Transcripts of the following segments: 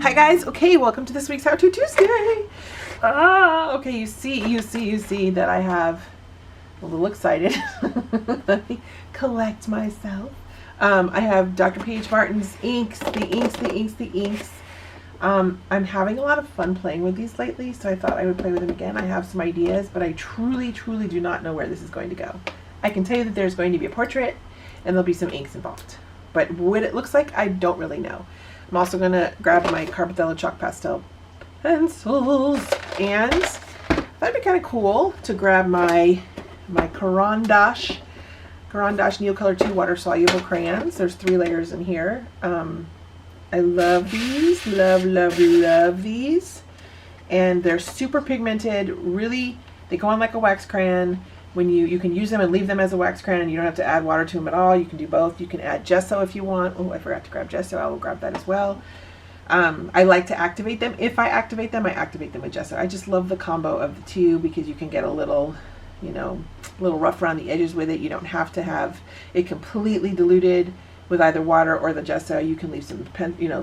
Hi guys, okay, welcome to this week's How To Tuesday. Okay, you see that I have a little excited. Let me collect myself. I have Dr. P.H. Martin's inks, the inks. I'm having a lot of fun playing with these lately, so I thought I would play with them again. I have some ideas, but I truly do not know where this is going to go. I can tell you that there's going to be a portrait and there'll be some inks involved. But what it looks like, I don't really know. I'm also going to grab my Carbonella Chalk Pastel pencils, and that'd be kind of cool to grab my Caran d'Ache NeoColor II water soluble crayons. There's 3 layers in here. I love these, love these, and they're super pigmented. Really, they go on like a wax crayon. When you can use them and leave them as a wax crayon, and you don't have to add water to them at all. You can do both. You can add gesso if you want. Oh, I forgot to grab gesso. I will grab that as well. I like to activate them. If I activate them with gesso. I just love the combo of the two because you can get a little, little rough around the edges with it. You don't have to have it completely diluted with either water or the gesso. You can leave some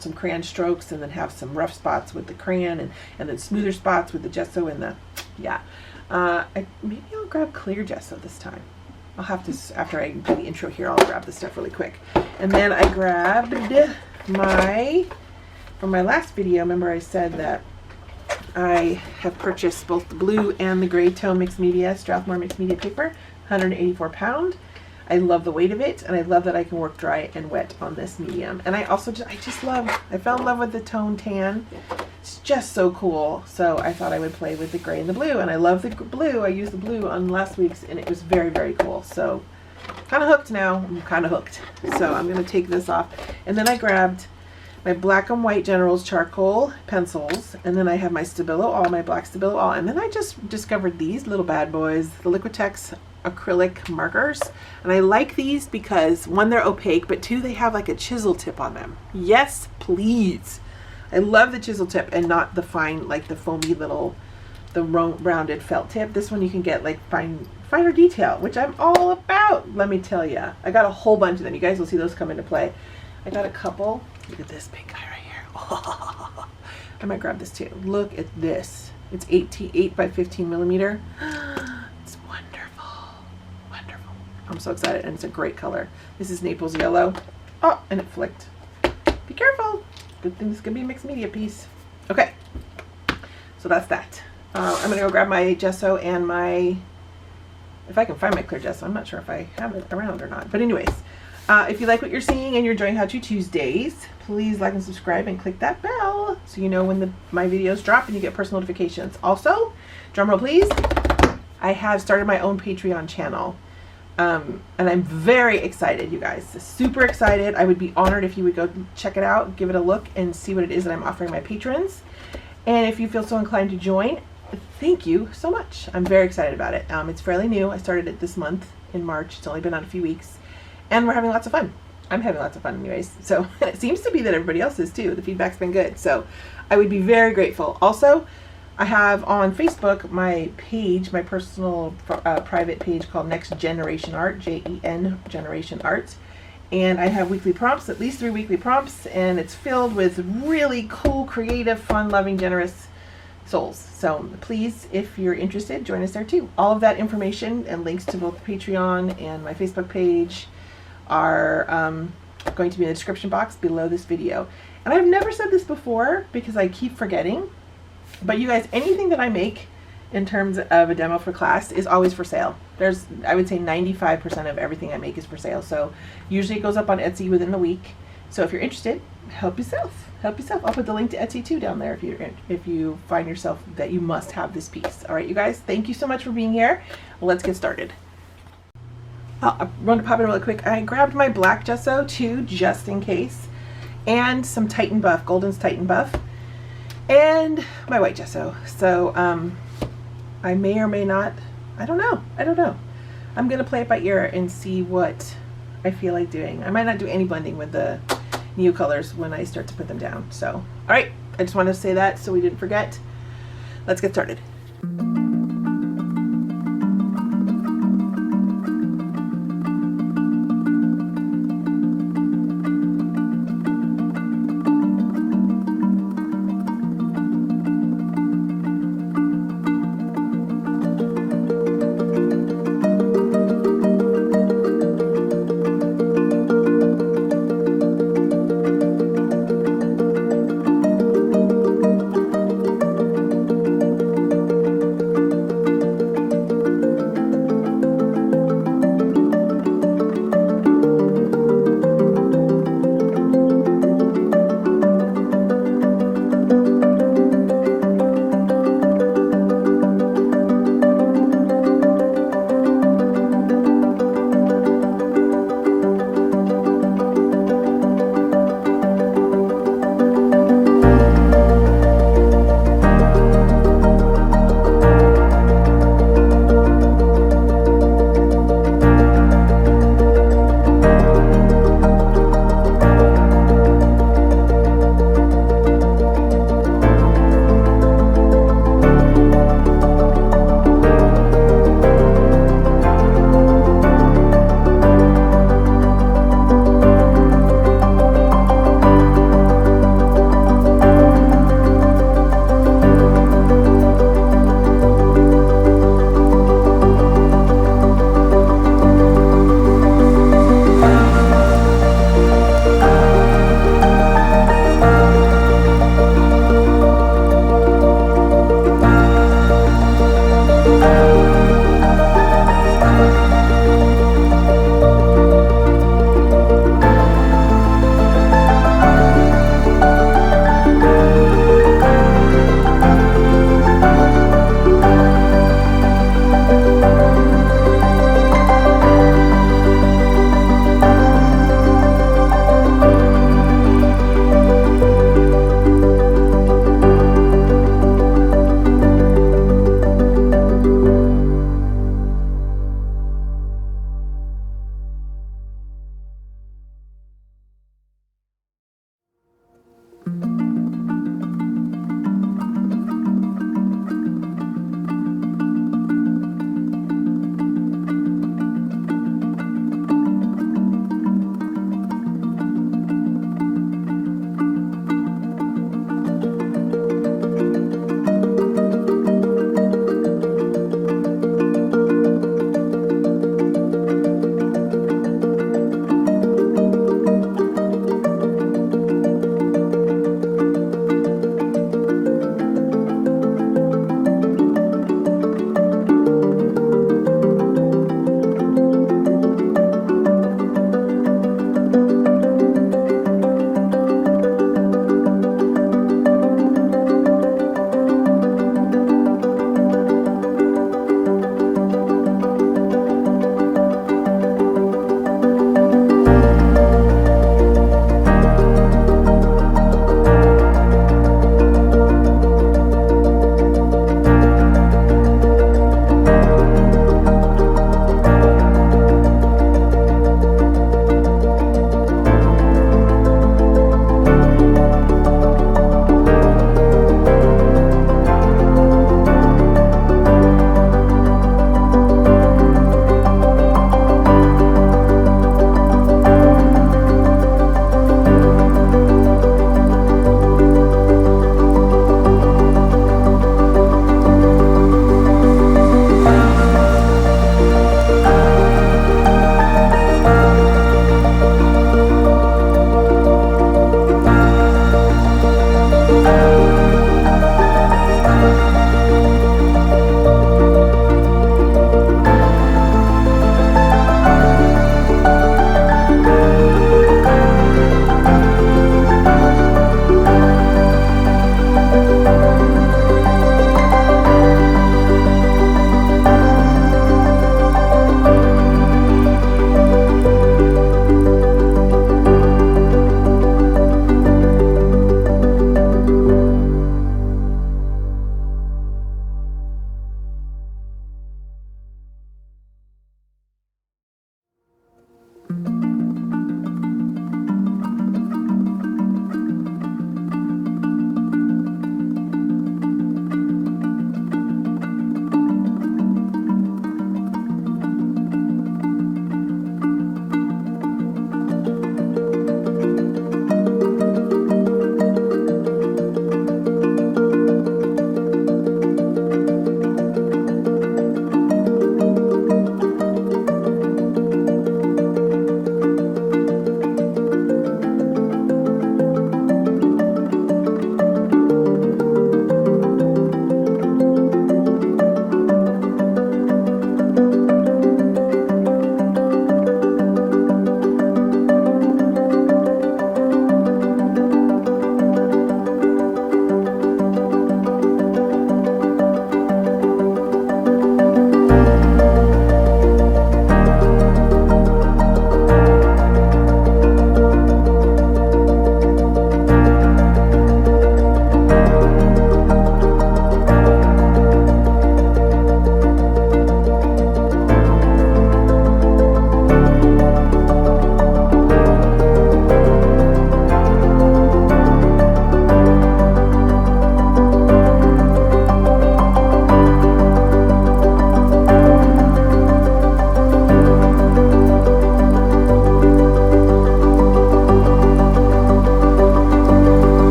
some crayon strokes and then have some rough spots with the crayon and then smoother spots with the gesso and the, yeah. Maybe I'll grab clear gesso this time. I'll have to, after I do the intro here, I'll grab this stuff really quick. And then I grabbed from my last video, remember I said that I have purchased both the blue and the gray tone mixed media, Strathmore mixed media paper, 184 pound. I love the weight of it, and I love that I can work dry and wet on this medium. And I also I fell in love with the tone tan. It's just so cool. So I thought I would play with the gray and the blue, and I love the blue. I used the blue on last week's, and it was very cool. So kind of hooked now. I'm kind of hooked. So I'm going to take this off. And then I grabbed my black and white General's charcoal pencils, and then I have my Stabilo All, my black Stabilo All, and then I just discovered these little bad boys, the Liquitex acrylic markers. And I like these because 1, they're opaque, but 2, they have like a chisel tip on them. Yes, please. I love the chisel tip and not the fine, like the foamy little, the rounded felt tip. This one you can get like finer detail, which I'm all about, let me tell you. I got a whole bunch of them. You guys will see those come into play. I got a couple. Look at this big guy right here. Oh, I might grab this too. Look at this. It's 8 by 15 millimeter. It's wonderful. I'm so excited, and it's a great color. This is Naples yellow. Oh, and it flicked. Be careful. Good thing this could be a mixed media piece. Okay, so that's that. I'm gonna go grab my gesso and my, if I can find my clear gesso. I'm not sure if I have it around or not. But anyways, if you like what you're seeing and you're enjoying How To Tuesdays, please like and subscribe and click that bell so you know when my videos drop and you get push notifications. Also, drumroll please, I have started my own Patreon channel. And I'm very excited, you guys. Super excited. I would be honored if you would go check it out, give it a look, and see what it is that I'm offering my patrons. And if you feel so inclined to join, thank you so much. I'm very excited about it. It's fairly new. I started it this month in March. It's only been on a few weeks. And we're having lots of fun. I'm having lots of fun anyways. So it seems to be that everybody else is too. The feedback's been good. So I would be very grateful. Also, I have on Facebook my page, my personal private page called Next Generation Art, Jen Generation Art. And I have weekly prompts, at least 3 weekly prompts, and it's filled with really cool, creative, fun-loving, generous souls. So please, if you're interested, join us there too. All of that information and links to both Patreon and my Facebook page are going to be in the description box below this video. And I've never said this before because I keep forgetting. But you guys, anything that I make in terms of a demo for class is always for sale. I would say 95% of everything I make is for sale. So usually it goes up on Etsy within the week. So if you're interested, help yourself. Help yourself. I'll put the link to Etsy too down there if you find yourself that you must have this piece. All right, you guys, thank you so much for being here. Let's get started. I want to pop in really quick. I grabbed my black gesso too, just in case, and some Titan Buff, Golden's Titan Buff, and my white gesso. So I may or may not, I don't know. I'm gonna play it by ear and see what I feel like doing. I might not do any blending with the NeoColors when I start to put them down. So all right, I just wanted to say that so we didn't forget. Let's get started.